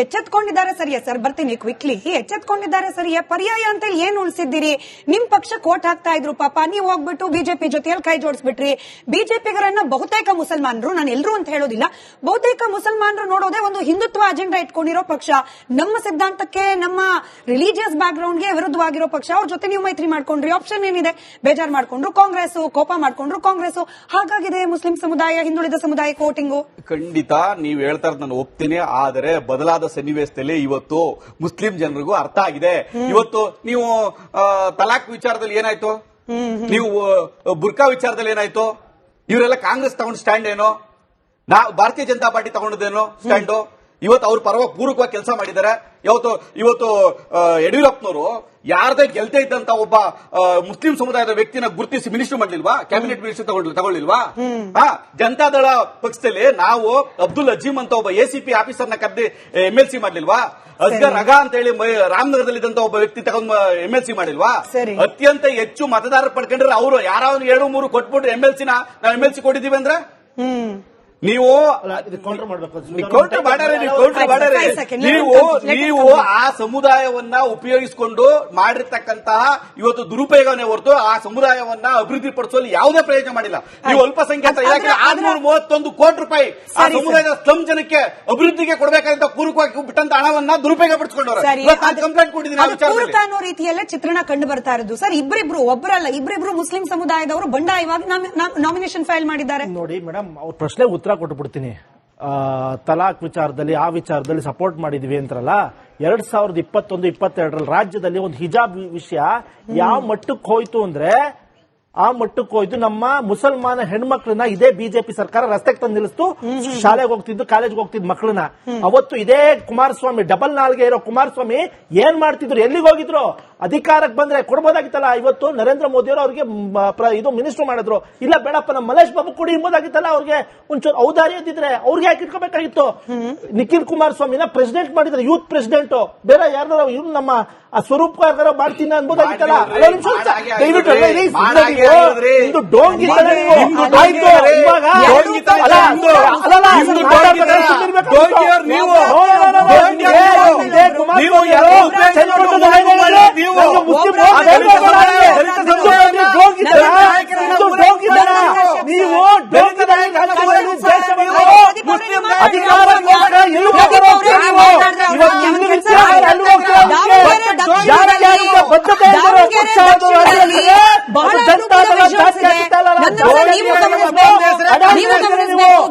ಎಚ್ಚೆತ್ಕೊಂಡಿದ್ದಾರೆ ಸರಿಯಾ ಸರ್? ಬರ್ತೀನಿ ಕ್ವಿಕ್ಲಿ. ಎಚ್ಚೆತ್ಕೊಂಡಿದ್ದಾರೆ ಸರಿಯಾ? ಪರ್ಯಾಯ ಅಂತ ಹೇಳಿ ಏನ್ ಉಳಿಸಿದ್ದೀರಿ? ನಿಮ್ ಪಕ್ಷ ಕೋಟ್ ಹಾಕ್ತಾ ಇದ್ರು ಪಾಪ, ನೀವು ಹೋಗ್ಬಿಟ್ಟು ಬಿಜೆಪಿ ಜೊತೆಯಲ್ಲಿ ಕೈ ಜೋಡಿಸ್ಬಿಟ್ರಿ. ಬಿಜೆಪಿಗರನ್ನ ಬಹುತೇಕ ಮುಸಲ್ಮಾನರು, ನಾನು ಎಲ್ರು ಅಂತ ಹೇಳೋದಿಲ್ಲ, ಬಹುತೇಕ ಮುಸಲ್ಮಾನರು ನೋಡೋದೇ ಒಂದು ಹಿಂದುತ್ವ ಅಜೆಂಡಾ ಇಟ್ಕೊಂಡಿರೋ ಪಕ್ಷ, ನಮ್ಮ ಸಿದ್ಧಾಂತಕ್ಕೆ ನಮ್ಮ ರಿಲಿಜಿಯಸ್ ಬ್ಯಾಕ್ ಗ್ರೌಂಡ್ಗೆ ವಿರುದ್ಧವಾಗಿರೋ ಪಕ್ಷ. ಅವ್ರ ಜೊತೆ ನೀವು ಮೈತ್ರಿ ಮಾಡ್ಕೊಂಡ್ರಿ. ಆಪ್ಷನ್ ಏನಿದೆ? ಬೇಜಾರ್ ಮಾಡ್ಕೊಂಡ್ರು ಕಾಂಗ್ರೆಸ್, ಕೋಪ ಮಾಡ್ಕೊಂಡ್ರು ಕಾಂಗ್ರೆಸ್. ಹಾಗಾಗಿದೆ ಮುಸ್ಲಿಂ ಸಮುದಾಯ, ಹಿಂದುಳಿದ ಸಮುದಾಯ ವೋಟಿಂಗು. ಖಂಡಿತ ನೀವು ಹೇಳ್ತಾ ಇರೋದು ನಾನು ಒಪ್ತೀನಿ. ಆದರೆ ಬದಲಾದ ಸನ್ನಿವೇಶದಲ್ಲಿ ಇವತ್ತು ಮುಸ್ಲಿಂ ಜನರಿಗೂ ಅರ್ಥ ಆಗಿದೆ. ಇವತ್ತು ನೀವು ತಲಾಕ್ ವಿಚಾರದಲ್ಲಿ ಏನಾಯ್ತು, ನೀವು ಬುರ್ಕಾ ವಿಚಾರದಲ್ಲಿ ಏನಾಯ್ತು, ಇವರೆಲ್ಲ ಕಾಂಗ್ರೆಸ್ ತಗೊಂಡ್ ಸ್ಟ್ಯಾಂಡ್ ಏನೋ, ಭಾರತೀಯ ಜನತಾ ಪಾರ್ಟಿ ತಗೊಂಡದೇನೋ ಸ್ಟ್ಯಾಂಡು. ಇವತ್ತು ಅವ್ರ ಪೂರ್ವಕವಾಗಿ ಕೆಲಸ ಮಾಡಿದ್ದಾರೆ. ಇವತ್ತು ಯಡಿಯೂರಪ್ಪನವರು ಯಾರದೇ ಗೆಲ್ತಾ ಇದ್ದಂತ ಒಬ್ಬ ಮುಸ್ಲಿಂ ಸಮುದಾಯದ ವ್ಯಕ್ತಿನ ಗುರುತಿಸಿ ಮಿನಿಸ್ಟರ್ ಮಾಡ್ಲಿಲ್ವಾ? ಕ್ಯಾಬಿನೆಟ್ ಮಿನಿಸ್ಟರ್ ತಗೊಳ್ಳಿಲ್ವಾ? ಜನತಾದಳ ಪಕ್ಷದಲ್ಲಿ ನಾವು ಅಬ್ದುಲ್ ಅಜೀಮ್ ಅಂತ ಒಬ್ಬ ACP ಆಫೀಸರ್ನ ಕರೆದಿ MLC ಮಾಡ್ಲಿಲ್ವಾ? ಅಸ್ಗರ್ ರಗಾ ಅಂತ ಹೇಳಿ ರಾಮನಗರದಲ್ಲಿದ್ದಂತ ಒಬ್ಬ ವ್ಯಕ್ತಿ ತಗೊಂಡ್ MLC ಮಾಡಿಲ್ವಾ? ಅತ್ಯಂತ ಹೆಚ್ಚು ಮತದಾರರು ಪಡ್ಕೊಂಡ್ರೆ ಅವರು ಯಾರು 2-3 ಕೊಟ್ಬಿಟ್ಟು MLC ನಾವು MLC ಕೊಟ್ಟಿದೀವಿ ಅಂದ್ರೆ ನೀವು ಆ ಸಮುದಾಯವನ್ನ ಉಪಯೋಗಿಸಿಕೊಂಡು ಮಾಡಿರ್ತಕ್ಕಂತಹ ಇವತ್ತು ದುರುಪಯೋಗವನ್ನೇ ಹೊರತು ಆ ಸಮುದಾಯವನ್ನ ಅಭಿವೃದ್ಧಿ ಪಡಿಸುವಲ್ಲಿ ಯಾವುದೇ ಪ್ರಯೋಜನ ಮಾಡಿಲ್ಲ. ನೀವು ಅಲ್ಪಸಂಖ್ಯಾತ ಇಲಾಖೆ 631 ಕೋಟಿ ರೂಪಾಯಿ ಆ ಸಮುದಾಯದ ಸ್ಲಂ ಜನಕ್ಕೆ ಅಭಿವೃದ್ಧಿಗೆ ಕೊಡಬೇಕಾದಂತ ಪೂರ್ವಕವಾಗಿ ಬಿಟ್ಟಂತ ಹಣವನ್ನ ದುರುಪಯೋಗ ಪಡಿಸಿಕೊಂಡವರು ಕಂಪ್ಲೇಂಟ್ ಕೊಟ್ಟಿದ್ದೀನಿ. ಅನ್ನೋ ರೀತಿಯಲ್ಲೇ ಚಿತ್ರಣ ಕಂಡು ಬರ್ತಾ ಇರೋದು ಸರ್. ಒಬ್ಬರಲ್ಲ ಇಬ್ಬರಿಬ್ರು ಮುಸ್ಲಿಂ ಸಮುದಾಯದವರು ಬಂಡಾಯವಾಗಿ ನಾಮಿನೇಷನ್ ಫೈಲ್ ಮಾಡಿದ್ದಾರೆ. ನೋಡಿ ಮೇಡಮ್, ಅವ್ರ ಪ್ರಶ್ನೆ ಉತ್ತರ ಕೊಟ್ಟುಬಿಡ್ತೀನಿ. ತಲಾಕ್ ವಿಚಾರದಲ್ಲಿ ಆ ವಿಚಾರದಲ್ಲಿ ಸಪೋರ್ಟ್ ಮಾಡಿದ್ವಿ ಅಂತಾರಲ್ಲ, 2021-22 ರಾಜ್ಯದಲ್ಲಿ ಒಂದು ಹಿಜಾಬ್ ವಿಷಯ ಯಾವ ಮಟ್ಟಕ್ಕೆ ಹೋಯ್ತು ಅಂದ್ರೆ ಆ ಮಟ್ಟಕ್ಕೆ ಹೋಯ್ತು. ನಮ್ಮ ಮುಸಲ್ಮಾನ ಹೆಣ್ಮಕ್ಳನ್ನ ಇದೇ ಬಿಜೆಪಿ ಸರ್ಕಾರ ರಸ್ತೆಗೆ ತಂದು ನಿಲ್ಲಿಸ್ತು. ಶಾಲೆಗೆ ಹೋಗ್ತಿದ್ದು, ಕಾಲೇಜ್ಗೆ ಹೋಗ್ತಿದ್ ಮಕ್ಕಳನ್ನ ಅವತ್ತು ಇದೇ ಕುಮಾರಸ್ವಾಮಿ, ಡಬಲ್ ನಾಲ್ಗೆ ಇರೋ ಕುಮಾರಸ್ವಾಮಿ ಏನ್ ಮಾಡ್ತಿದ್ರು, ಎಲ್ಲಿಗೆ ಹೋಗಿದ್ರು? ಅಧಿಕಾರಕ್ಕೆ ಬಂದ್ರೆ ಕೊಡ್ಬೋದಾಗಿತ್ತಲ್ಲ. ಇವತ್ತು ನರೇಂದ್ರ ಮೋದಿ ಅವರು ಅವ್ರಿಗೆ ಇದು ಮಿನಿಸ್ಟರ್ ಮಾಡಿದ್ರು. ಇಲ್ಲ ಬೇಡಪ್ಪ, ನಮ್ಮ ಮಲೇಶ್ ಬಾಬು ಕೊಡಿ ಎಂಬುದಾಗಿತ್ತಲ್ಲ. ಅವ್ರಿಗೆ ಒಂಚೂರು ಔದಾರ್ಯ ಇದ್ದಿದ್ರೆ ಅವ್ರಿಗೆ ಯಾಕೆ ಇಟ್ಕೋಬೇಕಾಗಿತ್ತು? ನಿಖಿಲ್ ಕುಮಾರಸ್ವಾಮಿನ ಪ್ರೆಸಿಡೆಂಟ್ ಮಾಡಿದ್ರೆ, ಯೂತ್ ಪ್ರೆಸಿಡೆಂಟ್. ಬೇರೆ ಯಾರು ಇವ್ರು ನಮ್ಮ ಸ್ವರೂಪ್ ಮಾಡ್ತೀನಿ ಅನ್ಬೋದಾಗಿತ್ತಲ್ಲ.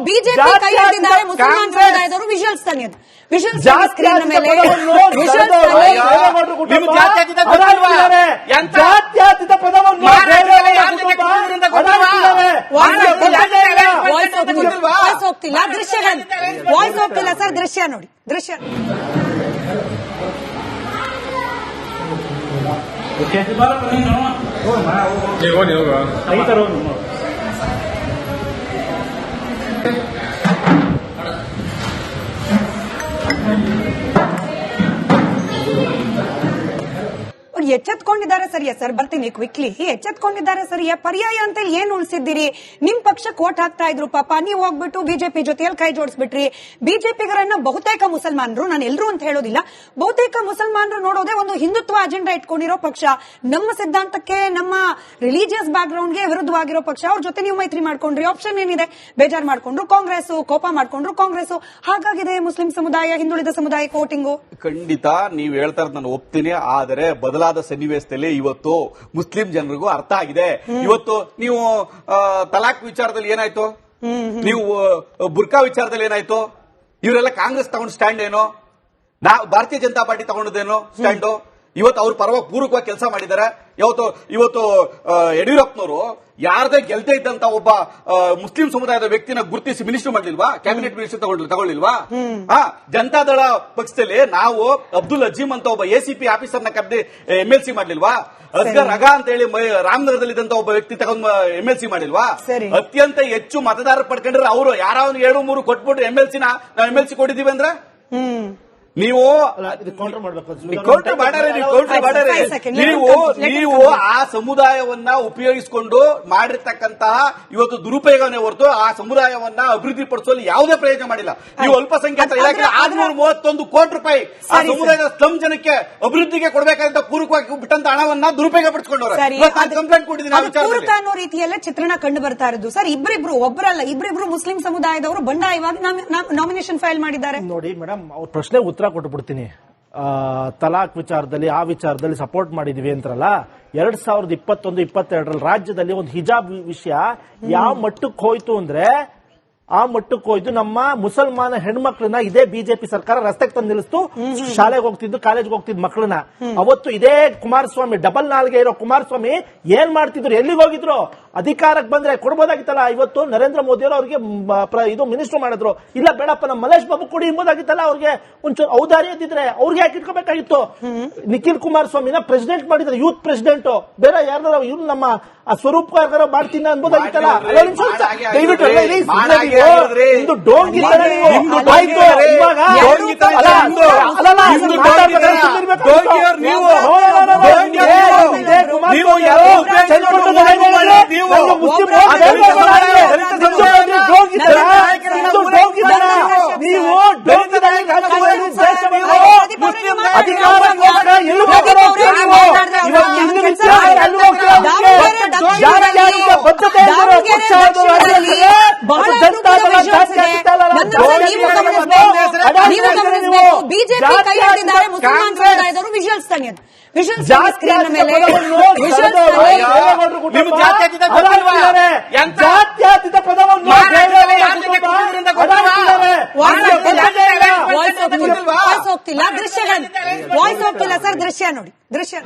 ಬಿಜೆಪಿ ಕೈ ಹಿಡಿದಿದ್ದಾರೆ ಮುಸಲ್ಮಾನ್ ಸಮುದಾಯದವರು. ವಿಜುವಲ್ಸ್ ತಾನೆ ಅದು, ವಿಜುವಲ್ಸ್ ಸ್ಕ್ರೀನ್ ಮೇಲೆ ಜಾತ್ಯತೀತ ಪದವನ್ನು ವಾಯ್ಸ್ ಹೋಗ್ತಿಲ್ಲ, ದೃಶ್ಯಗಳು ವಾಯ್ಸ್ ಹೋಗ್ತಿಲ್ಲ ಸರ್. ದೃಶ್ಯ ನೋಡಿ, ದೃಶ್ಯ ಎಚ್ಚೆತ್ಕೊಂಡಿದ್ದಾರೆ ಸರಿಯಾ ಸರ್? ಬರ್ತೀನಿ ಕ್ವಿಕ್ಲಿ. ಎಚ್ಚೆತ್ಕೊಂಡಿದ್ದಾರೆ ಸರಿಯಾ? ಪರ್ಯಾಯ ಅಂತ ಹೇಳಿ ಏನ್ ಉಳಿಸಿದ್ದೀರಿ? ನಿಮ್ ಪಕ್ಷ ಕೋಟ್ ಹಾಕ್ತಾ ಇದ್ರು ಪಾಪ, ನೀವು ಹೋಗ್ಬಿಟ್ಟು ಬಿಜೆಪಿ ಜೊತೆಯಲ್ಲಿ ಕೈ ಜೋಡಿಸ್ಬಿಟ್ರಿ. ಬಿಜೆಪಿಗರನ್ನ ಬಹುತೇಕ ಮುಸಲ್ಮಾನರು, ನಾನು ಎಲ್ರು ಅಂತ ಹೇಳೋದಿಲ್ಲ, ಬಹುತೇಕ ಮುಸಲ್ಮಾನರು ನೋಡೋದೇ ಒಂದು ಹಿಂದುತ್ವ ಅಜೆಂಡಾ ಇಟ್ಕೊಂಡಿರೋ ಪಕ್ಷ, ನಮ್ಮ ಸಿದ್ಧಾಂತಕ್ಕೆ ನಮ್ಮ ರಿಲಿಜಿಯಸ್ ಬ್ಯಾಕ್ ಗ್ರೌಂಡ್ಗೆ ವಿರುದ್ಧವಾಗಿರೋ ಪಕ್ಷ. ಅವ್ರ ಜೊತೆ ನೀವು ಮೈತ್ರಿ ಮಾಡ್ಕೊಂಡ್ರಿ. ಆಪ್ಷನ್ ಏನಿದೆ? ಬೇಜಾರ್ ಮಾಡ್ಕೊಂಡ್ರು ಕಾಂಗ್ರೆಸ್, ಕೋಪ ಮಾಡ್ಕೊಂಡ್ರು ಕಾಂಗ್ರೆಸ್. ಹಾಗಾಗಿದೆ ಮುಸ್ಲಿಂ ಸಮುದಾಯ, ಹಿಂದುಳಿದ ಸಮುದಾಯ ವೋಟಿಂಗು. ಖಂಡಿತ ನೀವು ಹೇಳ್ತಾ ಇರೋದು ನಾನು ಒಪ್ತೀನಿ. ಆದರೆ ಬದಲಾದ ಸನ್ನಿವೇಶದಲ್ಲಿ ಇವತ್ತು ಮುಸ್ಲಿಂ ಜನರಿಗೂ ಅರ್ಥ ಆಗಿದೆ. ಇವತ್ತು ನೀವು ತಲಾಕ್ ವಿಚಾರದಲ್ಲಿ ಏನಾಯ್ತು, ನೀವು ಬುರ್ಕಾ ವಿಚಾರದಲ್ಲಿ ಏನಾಯ್ತು, ಇವರೆಲ್ಲ ಕಾಂಗ್ರೆಸ್ ತಗೊಂಡ್ ಸ್ಟ್ಯಾಂಡ್ ಏನೋ, ಭಾರತೀಯ ಜನತಾ ಪಾರ್ಟಿ ತಗೊಂಡದೇನೋ ಸ್ಟ್ಯಾಂಡು. ಇವತ್ತು ಅವ್ರ ಪೂರ್ವಕವಾಗಿ ಕೆಲಸ ಮಾಡಿದ್ದಾರೆ. ಇವತ್ತು ಯಡಿಯೂರಪ್ಪನವರು ಯಾರದೇ ಗೆಲ್ತಾ ಇದ್ದಂತ ಒಬ್ಬ ಮುಸ್ಲಿಂ ಸಮುದಾಯದ ವ್ಯಕ್ತಿನ ಗುರುತಿಸಿ ಮಿನಿಸ್ಟರ್ ಮಾಡ್ಲಿಲ್ವಾ? ಕ್ಯಾಬಿನೆಟ್ ಮಿನಿಸ್ಟರ್ ತಗೊಳ್ಳಿಲ್ವಾ? ಜನತಾದಳ ಪಕ್ಷದಲ್ಲಿ ನಾವು ಅಬ್ದುಲ್ ಅಜೀಮ್ ಅಂತ ಒಬ್ಬ ACP ಆಫೀಸರ್ನ ಕರೆದಿ MLC ಮಾಡ್ಲಿಲ್ವಾ? ಅಸ್ಗರ್ ರಗಾ ಅಂತ ಹೇಳಿ ರಾಮನಗರದಲ್ಲಿದ್ದಂತ ಒಬ್ಬ ವ್ಯಕ್ತಿ ತಗೊಂಡ್ MLC ಮಾಡಿಲ್ವಾ? ಅತ್ಯಂತ ಹೆಚ್ಚು ಮತದಾರರು ಪಡ್ಕೊಂಡ್ರೆ ಅವರು ಯಾರು 2-3 ಕೊಟ್ಬಿಟ್ಟು MLC ನಾವು MLC ಕೊಟ್ಟಿದೀವಿ ಅಂದ್ರೆ ನೀವು ಕೌಂಟರ್ ಮಾಡ್ಬೇಕು ಕೌಂಟರ್ ಮಾಡಾರೆ ನೀವು ಆ ಸಮುದಾಯವನ್ನ ಉಪಯೋಗಿಸಿಕೊಂಡು ಮಾಡಿರ್ತಕ್ಕಂತಹ ಇವತ್ತು ದುರುಪಯೋಗವನ್ನೇ ಹೊರತು ಆ ಸಮುದಾಯವನ್ನ ಅಭಿವೃದ್ಧಿ ಪಡಿಸುವಲ್ಲಿ ಯಾವುದೇ ಪ್ರಯೋಜನ ಮಾಡಿಲ್ಲ. ನೀವು ಅಲ್ಪಸಂಖ್ಯಾತರ ಇಲಾಖೆ 631 ಕೋಟಿ ರೂಪಾಯಿ ಆ ಸಮುದಾಯದ ಸ್ಲಂ ಜನಕ್ಕೆ ಅಭಿವೃದ್ಧಿಗೆ ಕೊಡಬೇಕಾದಂತ ಪೂರಕವಾಗಿ ಬಿಟ್ಟಂತ ಹಣವನ್ನ ದುರುಪಯೋಗ ಪಡಿಸಿಕೊಂಡವ್ರೆ. ಕಂಪ್ಲೇಂಟ್ ಕೊಟ್ಟಿದ್ದೀನಿ ಅನ್ನೋ ರೀತಿಯಲ್ಲೇ ಚಿತ್ರಣ ಕಂಡು ಬರ್ತಾ ಇರೋದು ಸರ್. ಇಬ್ಬರಿಬ್ರು ಮುಸ್ಲಿಂ ಸಮುದಾಯದವರು ಬಂಡಾಯವಾಗಿ ನಾಮಿನೇಷನ್ ಫೈಲ್ ಮಾಡಿದ್ದಾರೆ. ನೋಡಿ ಮೇಡಮ್, ಅವ್ರ ಪ್ರಶ್ನೆ ಉತ್ತರ ಕೊಟ್ಟುಬಿಡ್ತೀನಿ. ತಲಾಕ್ ವಿಚಾರದಲ್ಲಿ ಆ ವಿಚಾರದಲ್ಲಿ ಸಪೋರ್ಟ್ ಮಾಡಿದೀವಿ ಅಂತಾರಲ್ಲ, 2021-22 ರಾಜ್ಯದಲ್ಲಿ ಒಂದು ಹಿಜಾಬ್ ವಿಷಯ ಯಾವ ಮಟ್ಟಕ್ಕೆ ಹೋಯ್ತು ಅಂದ್ರೆ ಆ ಮಟ್ಟಕ್ಕೆ ಹೋಯ್ತು. ನಮ್ಮ ಮುಸಲ್ಮಾನ ಹೆಣ್ಮಕ್ಳನ್ನ ಇದೇ ಬಿಜೆಪಿ ಸರ್ಕಾರ ರಸ್ತೆಗೆ ತಂದು ನಿಲ್ಲಿಸ್ತು. ಶಾಲೆಗೆ ಹೋಗ್ತಿದ್ದು, ಕಾಲೇಜ್ಗೆ ಹೋಗ್ತಿದ್ ಮಕ್ಕಳನ್ನ ಅವತ್ತು ಇದೇ ಕುಮಾರಸ್ವಾಮಿ, ಡಬಲ್ ನಾಲ್ಗೆ ಇರೋ ಕುಮಾರಸ್ವಾಮಿ ಏನ್ ಮಾಡ್ತಿದ್ರು, ಎಲ್ಲಿಗೆ ಹೋಗಿದ್ರು? ಅಧಿಕಾರಕ್ಕೆ ಬಂದ್ರೆ ಕೊಡ್ಬೋದಾಗಿತ್ತಲ್ಲ. ಇವತ್ತು ನರೇಂದ್ರ ಮೋದಿ ಅವರು ಅವ್ರಿಗೆ ಇದು ಮಿನಿಸ್ಟರ್ ಮಾಡಿದ್ರು. ಇಲ್ಲ ಬೇಡಪ್ಪ, ನಮ್ಮ ಮಲೇಶ್ ಬಾಬು ಕೊಡಿ ಎಂಬುದಾಗಿತ್ತಲ್ಲ. ಅವ್ರಿಗೆ ಒಂಚೂರು ಔದಾರ್ಯ ಇದ್ದಿದ್ರೆ ಅವ್ರಿಗೆ ಯಾಕೆ ಇಟ್ಕೋಬೇಕಾಗಿತ್ತು? ನಿಖಿಲ್ ಕುಮಾರಸ್ವಾಮಿನ ಪ್ರೆಸಿಡೆಂಟ್ ಮಾಡಿದ್ರೆ, ಯೂತ್ ಪ್ರೆಸಿಡೆಂಟ್. ಬೇರೆ ಯಾರು ಇವ್ರು ನಮ್ಮ ಸ್ವರೂಪ್ ಮಾಡ್ತೀನಿ ಅನ್ಬೋದಾಗಿತ್ತಲ್ಲ. ದಯವಿಟ್ಟು ಬಿಜೆಪಿ ಕೈ ಹಿಡಿದಿದ್ದಾರೆ ಮುಸಲ್ಮಾನ್ ಸಮುದಾಯದವರು. ವಿಜುವಲ್ಸ್ ತನ್ನಿ, ವಿಜುವಲ್ಸ್ ಸ್ಕ್ರೀನ್ ಮೇಲೆ ಜಾತ್ಯತೀತ ಪದವನ್ನು ವಾಯ್ಸ್ ಹೋಗ್ತಿಲ್ಲ, ದೃಶ್ಯಗಳು ವಾಯ್ಸ್ ಹೋಗ್ತಿಲ್ಲ ಸರ್. ದೃಶ್ಯ ನೋಡಿ, ದೃಶ್ಯ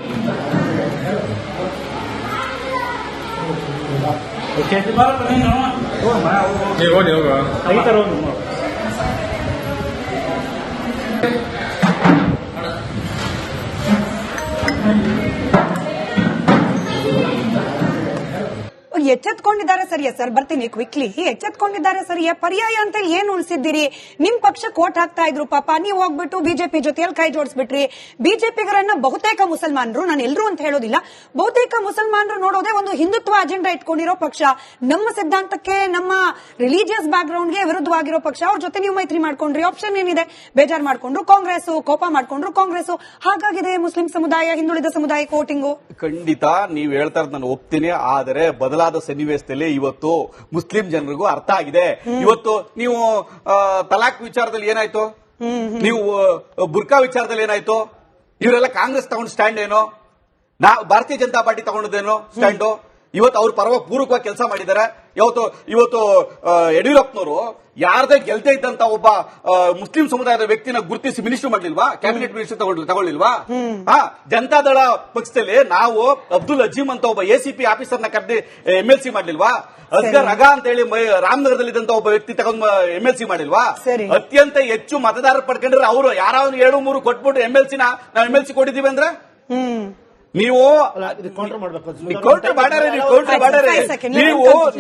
ಎಚ್ಚೆತ್ಕೊಂಡಿದ್ದಾರೆ ಸರಿಯಾ ಸರ್? ಬರ್ತೀನಿ ಕ್ವಿಕ್ಲಿ. ಎಚ್ಚೆತ್ಕೊಂಡಿದ್ದಾರೆ ಸರಿಯಾ? ಪರ್ಯಾಯ ಅಂತ ಹೇಳಿ ಏನ್ ಉಳಿಸಿದ್ದೀರಿ? ನಿಮ್ ಪಕ್ಷ ಕೋಟ್ ಹಾಕ್ತಾ ಇದ್ರು ಪಾಪ, ನೀವು ಹೋಗ್ಬಿಟ್ಟು ಬಿಜೆಪಿ ಜೊತೆಯಲ್ಲಿ ಕೈ ಜೋಡಿಸ್ಬಿಟ್ರಿ. ಬಿಜೆಪಿಗರನ್ನ ಬಹುತೇಕ ಮುಸಲ್ಮಾನರು, ನಾನು ಎಲ್ರು ಅಂತ ಹೇಳೋದಿಲ್ಲ, ಬಹುತೇಕ ಮುಸಲ್ಮಾನರು ನೋಡೋದೇ ಒಂದು ಹಿಂದುತ್ವ ಅಜೆಂಡಾ ಇಟ್ಕೊಂಡಿರೋ ಪಕ್ಷ, ನಮ್ಮ ಸಿದ್ಧಾಂತಕ್ಕೆ, ನಮ್ಮ ರಿಲಿಜಿಯಸ್ ಬ್ಯಾಕ್ ಗ್ರೌಂಡ್ಗೆ ವಿರುದ್ಧವಾಗಿರೋ ಪಕ್ಷ. ಅವ್ರ ಜೊತೆ ನೀವು ಮೈತ್ರಿ ಮಾಡ್ಕೊಂಡ್ರಿ. ಆಪ್ಷನ್ ಏನಿದೆ? ಬೇಜಾರ್ ಮಾಡ್ಕೊಂಡ್ರು ಕಾಂಗ್ರೆಸ್, ಕೋಪ ಮಾಡ್ಕೊಂಡ್ರು ಕಾಂಗ್ರೆಸ್. ಹಾಗಾಗಿದೆ ಮುಸ್ಲಿಂ ಸಮುದಾಯ, ಹಿಂದುಳಿದ ಸಮುದಾಯಕ್ಕೆ ವೋಟಿಂಗು. ಖಂಡಿತ ನೀವು ಹೇಳ್ತಾ ಇರೋದು ನಾನು ಒಪ್ತೀನಿ. ಆದರೆ ಬದಲಾದ ಸನ್ನಿವೇಶದಲ್ಲಿ ಇವತ್ತು ಮುಸ್ಲಿಂ ಜನರಿಗೂ ಅರ್ಥ ಆಗಿದೆ. ಇವತ್ತು ನೀವು ತಲಾಕ್ ವಿಚಾರದಲ್ಲಿ ಏನಾಯ್ತು, ನೀವು ಬುರ್ಕಾ ವಿಚಾರದಲ್ಲಿ ಏನಾಯ್ತು, ಇವರೆಲ್ಲ ಕಾಂಗ್ರೆಸ್ ತಗೊಂಡು ಸ್ಟ್ಯಾಂಡ್ ಏನೋ, ಭಾರತೀಯ ಜನತಾ ಪಾರ್ಟಿ ತಗೊಂಡದೇನೋ ಸ್ಟ್ಯಾಂಡು. ಇವತ್ತು ಅವ್ರ ಪರವಾಗಿ ಪೂರಕವಾಗಿ ಕೆಲಸ ಮಾಡಿದ್ದಾರೆ. ಇವತ್ತು ಯಡಿಯೂರಪ್ಪನವರು ಯಾರದೇ ಗೆಲ್ದೇ ಇದ್ದಂತ ಒಬ್ಬ ಮುಸ್ಲಿಂ ಸಮುದಾಯದ ವ್ಯಕ್ತಿನ ಗುರುತಿಸಿ ಮಿನಿಸ್ಟರ್ ಮಾಡ್ಲಿಲ್ವಾ? ಕ್ಯಾಬಿನೆಟ್ ಮಿನಿಸ್ಟರ್ ತಗೊಳ್ಳಿಲ್ವಾ? ಜನತಾದಳ ಪಕ್ಷದಲ್ಲಿ ನಾವು ಅಬ್ದುಲ್ ಅಜೀಮ್ ಅಂತ ಒಬ್ಬ ACP ಆಫೀಸರ್ನ ಕರೆದಿ MLC ಮಾಡ್ಲಿಲ್ವಾ? ಅಸ್ಗರ್ ಅಗಾ ಅಂತ ಹೇಳಿ ರಾಮನಗರದಲ್ಲಿದ್ದಂತ ಒಬ್ಬ ವ್ಯಕ್ತಿ ತಗೊಂಡು MLC ಮಾಡಿಲ್ವಾ? ಅತ್ಯಂತ ಹೆಚ್ಚು ಮತದಾರರು ಪಡ್ಕೊಂಡ್ರೆ ಅವರು ಯಾರಾவது 2-3 ಕೊಟ್ಬಿಟ್ಟು MLC ನಾವು MLC ಕೊಟ್ಟಿದ್ದೀವಿ ಅಂದ್ರೆ ನೀವು ಕೌಂಟರ್ ಮಾಡ್ಬೇಕು.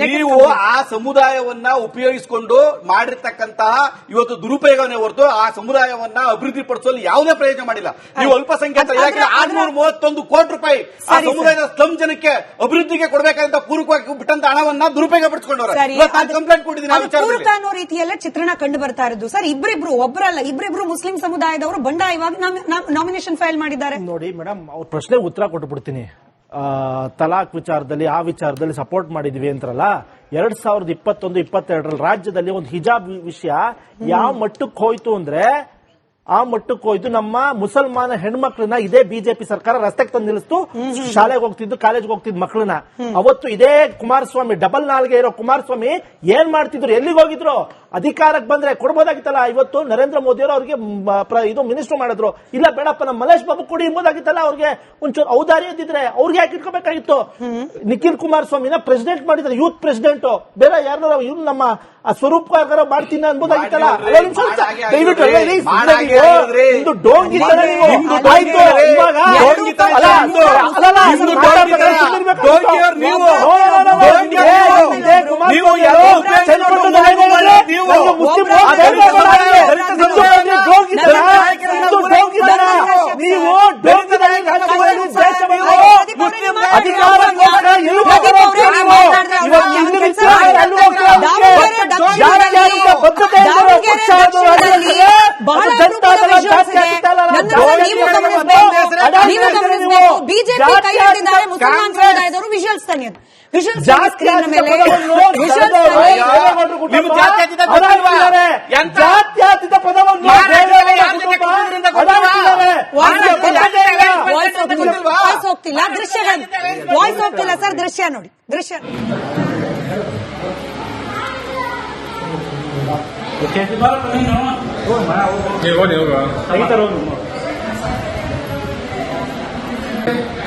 ನೀವು ಆ ಸಮುದಾಯವನ್ನ ಉಪಯೋಗಿಸಿಕೊಂಡು ಮಾಡಿರ್ತಕ್ಕಂತಹ ಇವತ್ತು ದುರುಪಯೋಗವನ್ನೇ ಹೊರತು ಆ ಸಮುದಾಯವನ್ನ ಅಭಿವೃದ್ಧಿ ಪಡಿಸುವಲ್ಲಿ ಯಾವುದೇ ಪ್ರಯೋಜನ ಮಾಡಿಲ್ಲ. ನೀವು ಅಲ್ಪಸಂಖ್ಯಾತರ ಇಲಾಖೆ 631 ಕೋಟಿ ರೂಪಾಯಿ ಆ ಸಮುದಾಯದ ಸ್ಲಂ ಜನಕ್ಕೆ ಅಭಿವೃದ್ಧಿಗೆ ಕೊಡಬೇಕಾದಂತ ಪೂರಕವಾಗಿ ಬಿಟ್ಟಂತ ಹಣವನ್ನ ದುರುಪಯೋಗ ಪಡಿಸಿಕೊಂಡವ್ರೆ. ಕಂಪ್ಲೇಂಟ್ ಕೊಟ್ಟಿದ್ದೀನಿ ಅನ್ನೋ ರೀತಿಯಲ್ಲೇ ಚಿತ್ರಣ ಕಂಡು ಬರ್ತಾ ಇರೋದು ಸರ್. ಇಬ್ಬರಿಬ್ರು ಮುಸ್ಲಿಂ ಸಮುದಾಯದವರು ಬಂಡಾಯವಾಗಿ ನಾಮಿನೇಷನ್ ಫೈಲ್ ಮಾಡಿದ್ದಾರೆ. ನೋಡಿ ಮೇಡಮ್, ಅವ್ರ ಪ್ರಶ್ನೆ ಉತ್ತರ ಕೊಟ್ಟುಬಿಡ್ತೀನಿ. ತಲಾಕ್ ವಿಚಾರದಲ್ಲಿ ಆ ವಿಚಾರದಲ್ಲಿ ಸಪೋರ್ಟ್ ಮಾಡಿದೀವಿ ಅಂತಾರಲ್ಲ, 2021-22 ರಾಜ್ಯದಲ್ಲಿ ಒಂದು ಹಿಜಾಬ್ ವಿಷಯ ಯಾವ ಮಟ್ಟಕ್ಕೆ ಹೋಯ್ತು ಅಂದ್ರೆ ಆ ಮಟ್ಟಕ್ಕೆ ಹೋಯ್ತು. ನಮ್ಮ ಮುಸಲ್ಮಾನ ಹೆಣ್ಮಕ್ಳನ್ನ ಇದೇ ಬಿಜೆಪಿ ಸರ್ಕಾರ ರಸ್ತೆಗೆ ತಂದು ನಿಲ್ಲಿಸ್ತು. ಶಾಲೆಗೆ ಹೋಗ್ತಿದ್ದು, ಕಾಲೇಜ್ಗೆ ಹೋಗ್ತಿದ್ ಮಕ್ಕಳನ್ನ ಅವತ್ತು ಇದೇ ಕುಮಾರಸ್ವಾಮಿ, ಡಬಲ್ ನಾಲ್ಗೆ ಇರೋ ಕುಮಾರಸ್ವಾಮಿ ಏನ್ ಮಾಡ್ತಿದ್ರು, ಎಲ್ಲಿಗೆ ಹೋಗಿದ್ರು? ಅಧಿಕಾರಕ್ಕೆ ಬಂದ್ರೆ ಕೊಡ್ಬೋದಾಗಿತ್ತಲ್ಲ. ಇವತ್ತು ನರೇಂದ್ರ ಮೋದಿ ಅವರು ಅವ್ರಿಗೆ ಇದು ಮಿನಿಸ್ಟರ್ ಮಾಡಿದ್ರು. ಇಲ್ಲ ಬೇಡಪ್ಪ, ನಮ್ಮ ಮಲೇಶ್ ಬಾಬು ಕೊಡಿ ಎಂಬುದಾಗಿತ್ತಲ್ಲ. ಅವ್ರಿಗೆ ಒಂಚೂರು ಔದಾರ್ಯ ಇದ್ದಿದ್ರೆ ಅವ್ರಿಗೆ ಯಾಕೆ ಇಟ್ಕೋಬೇಕಾಗಿತ್ತು? ನಿಖಿಲ್ ಕುಮಾರಸ್ವಾಮಿನ ಪ್ರೆಸಿಡೆಂಟ್ ಮಾಡಿದ್ರೆ, ಯೂತ್ ಪ್ರೆಸಿಡೆಂಟ್. ಬೇರೆ ಯಾರು ಇವ್ರು ನಮ್ಮ ಸ್ವರೂಪ್ ಮಾಡ್ತೀನಿ ಅನ್ಬೋದಾಗಿತ್ತಲ್ಲ. ದಯವಿಟ್ಟು ಡೋಂಗಿ ಅಧಿಕಾರಕ್ಕೋಸ್ಕರ ಎಲ್ಲಿ ಹೋಗ್ತಾರೆ ನೀವು? ಇವತ್ತು ಹಿಂದೂ ವಿಚಾರ ಎಲ್ಲಿ ಹೋಗ್ತಾರೆ? ಜಾತ್ಯಾತೀತ ಬದ್ಧತೆ ಇರುವ ಪಕ್ಷ ಅದು. ಬಹಳ ಬಿಜೆಪಿ ಕೈ ಹಿಡಿದಿದ್ದಾರೆ ಮುಸಲ್ಮಾನ್ ಸಮುದಾಯದವರು. ವಿಜುವಲ್ಸ್ ತನ್ನಿ, ವಿಜುವಲ್ಸ್ ಸ್ಕ್ರೀನ್ ಮೇಲೆ ಜಾತ್ಯಾತೀತ ಪದವನ್ನು ವಾಯ್ಸ್ ಹೋಗ್ತಿಲ್ಲ, ದೃಶ್ಯಗಳು ವಾಯ್ಸ್ ಹೋಗ್ತಿಲ್ಲ ಸರ್. ದೃಶ್ಯ ನೋಡಿ, ದೃಶ್ಯ ನೀವು